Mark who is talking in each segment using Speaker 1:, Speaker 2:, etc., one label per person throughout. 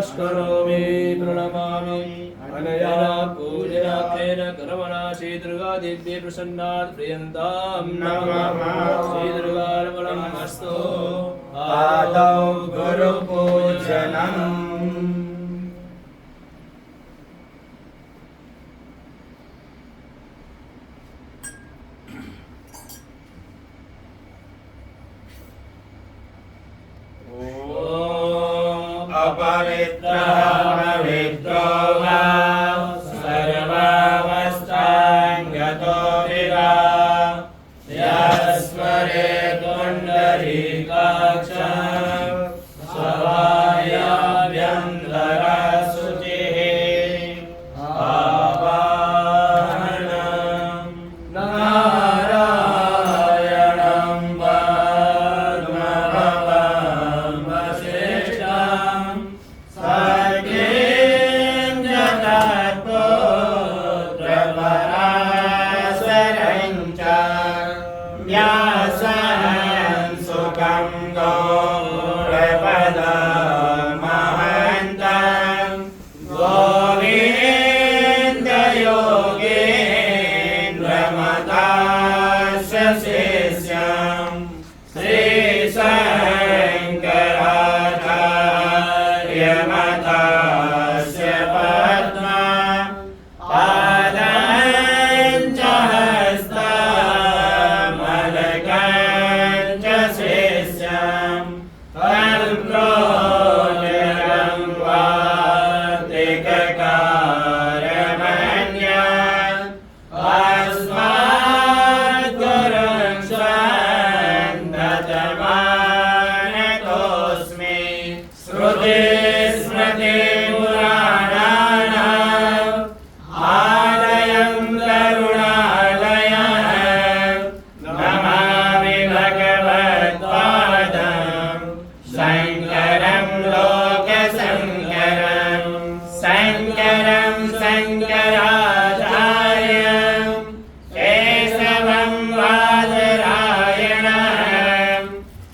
Speaker 1: नमस्करोमि प्रणमामि अनया पूजनार्थेन कर्मणा श्रीदुर्गादेव्यै प्रसन्नात् प्रियन्तां नमः श्रीदुर्गार्पणमस्तु
Speaker 2: आदौ गुरुपूजनम् अपवित्रः पवित्रो वा सर्वावस्थां गतो विवा यस्मरे पुण्डरीकाक्षं स्वभायाभ्यन्तरशुचिः आवाहनं नारायणं पद्मभवं वसिष्ठं सर्गें जगत्पुत्रपराशरं च व्यासं सुखं गौरपदमहन्तं गोविन्दयोगेन्द्रमदास्य शिष्यं श्रीशङ्कराचार्यमतास्य पद्मा पादं च हस्तमलकं च शिष्यं तन्त्रोजनं वार्तिककारमन्यम् अस्मद्गुरुं स्वन्दतमानतोऽस्मि श्रुतिस्मृतिपुराणानाम् आलयं करुणालयं नमामि भगवत्पादं शङ्करं लोकशङ्करं शङ्करं शङ्कराचार्यं केशवं बादरायणं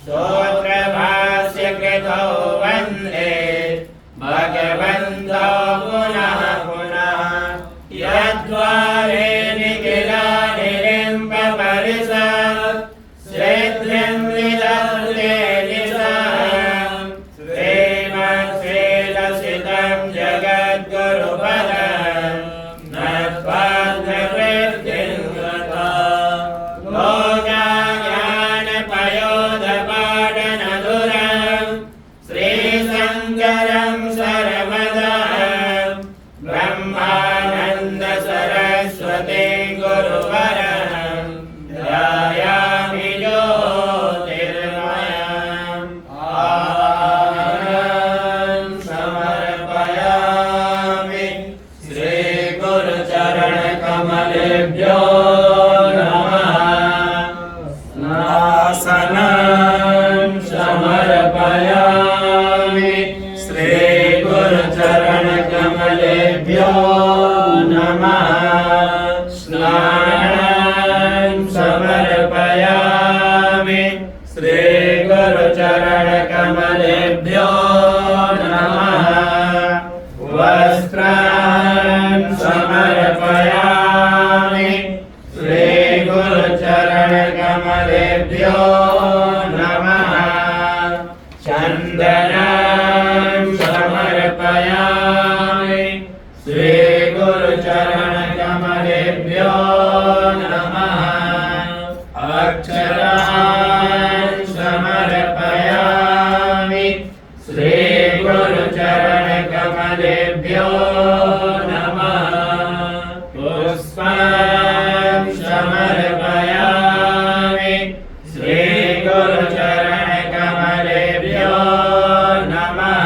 Speaker 2: स्तोत्रभाष्यकृतौ वन्दे भगवन्तौ पुनः पुनः यद्वारे निखिलानिलिम्बपरिषत् श्रेद्धिं विदधते निशम् श्रीमत्श्रीलसितं जगद्गुरुपदं नत्वार्थवृद्धिं गता लोकज्ञानपयोधपाटनधुरं श्रीशङ्करं शरमदं ब्रह्मानन्दसरस्वतीं गुरुवरं ध्यायामि ज्योतिर्मयम् आनन्दं समर्पयामि श्रीगुरुचरणकमलेभ्यो नमः नासनं समर्पयामि श्रीगुरुचरणकमलेभ्यो नमः स्नानं समर्पयामि श्रीगुरुचरणकमलेभ्यो नमः वस्त्रं समर्पयामि श्रीगुरुचरणकमलेभ्यो नमः चन्दनं समर्पयामि श्रीगुरुचरणकमलेभ्यो नमः अक्षरान् समर्पयामि श्रीगुरुचरणकमलेभ्यो नमः पुष्पं समर्पयामि श्रीगुरुचरणकमलेभ्यो नमः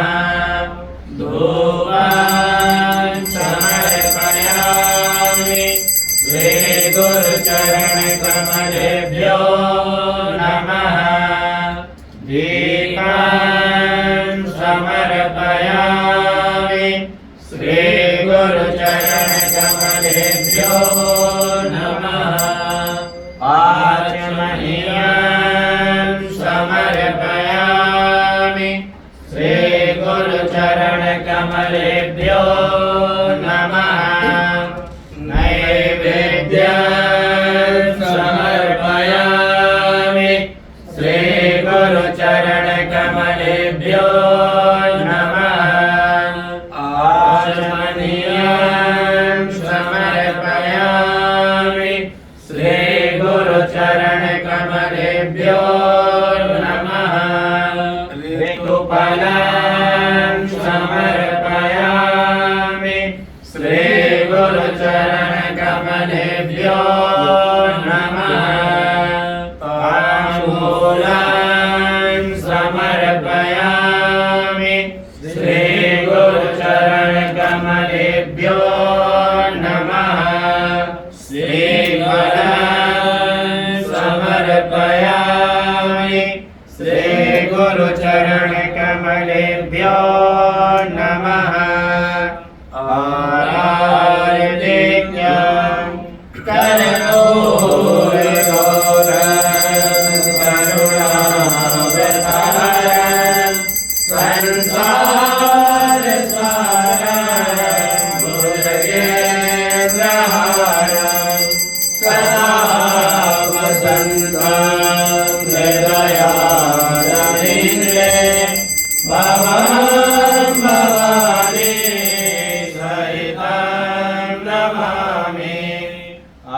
Speaker 2: धूपं समर्पयामि श्रीगुरुचरणकमलेभ्यो नमः दीपं समर्पयामि श्रीगुरुचरणकमलेभ्यो नमः आचमनीयं समर्पयामि श्रीगुरुचरणकमलेभ्यो नैवेद्यं समर्पयामि श्रीगुरुचरणकमलेभ्यो नमः आचमनीयं समर्पयामि श्रीगुरुचरणकमलेभ्यो नमः ऋतुफलं समर्पयामि श्रीगुरुचरणकमलेभ्यो नमः ताम्बूलं समर्पयामि श्रीगुरुचरणकमलेभ्यो नमः श्रीफलं समर्पयामि श्रीगुरुचरणकमलेभ्यो नमः आराध्यं कर्पूरगौरं करुणावतारं संसारसारं भुजगेन्द्रहारं सदा वसन्तं हृदयारविन्दे भवं भवानी सहितं नमामि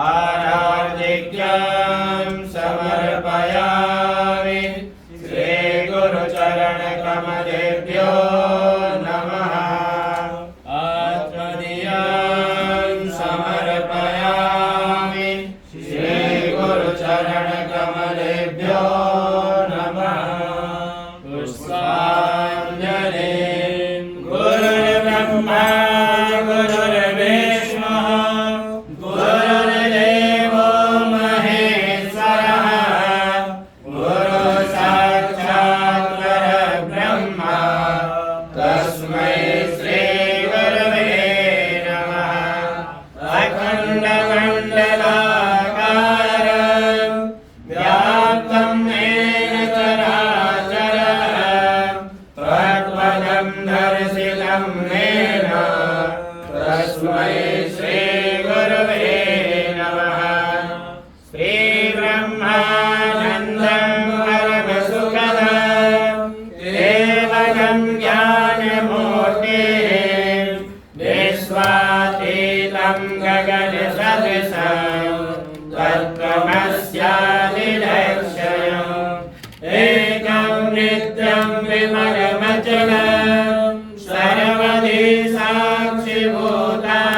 Speaker 2: आराध्यं समर्पयामि श्रीगुरुचरणकमलेभ्यो नमः आत्मदीयं समर्पयामि श्रीगुरुचरणकमलेभ्यो नमः पुष्पाञ्जलिं गुरुर्ब्रह्मा गुरुर्विष्णुः गुरुर्देवो महेश्वरः गुरुसाक्षात् परब्रह्मा तस्मै श्रीगुरवे नमः अखण्डमण्डलाकारं व्याप्तं येन चराचरं तत्पदं दर्शितं येन तस्मै श्रीगुरवे नमः श्रीब्रह्मानन्दं परमसुखदं केवलं ज्ञानमूर्तिं विश्वातीतं गगनसदृशं तत्त्वमस्यादिलक्ष्यम् एकं नित्यं विमलमचलं सर्वदि साक्षिभूतं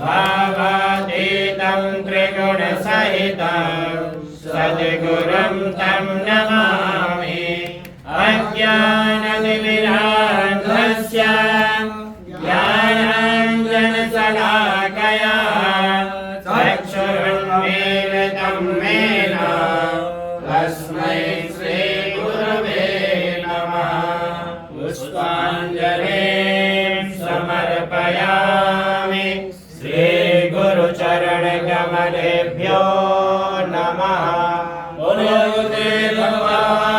Speaker 2: भावातीतं त्रिगुणसहितं सद्गुरुं तं नमामि अज्ञानतिमिरान्धस्य ज्ञानाञ्जनशलाकया चक्षुरुन्मीलितं येन तस्मै श्रीगुरवे नमः पुष्पाञ्जलिं समर्पयामि श्रीगुरुचरणकमलेभ्यो नमः। बोलो गुरुदेव भगवान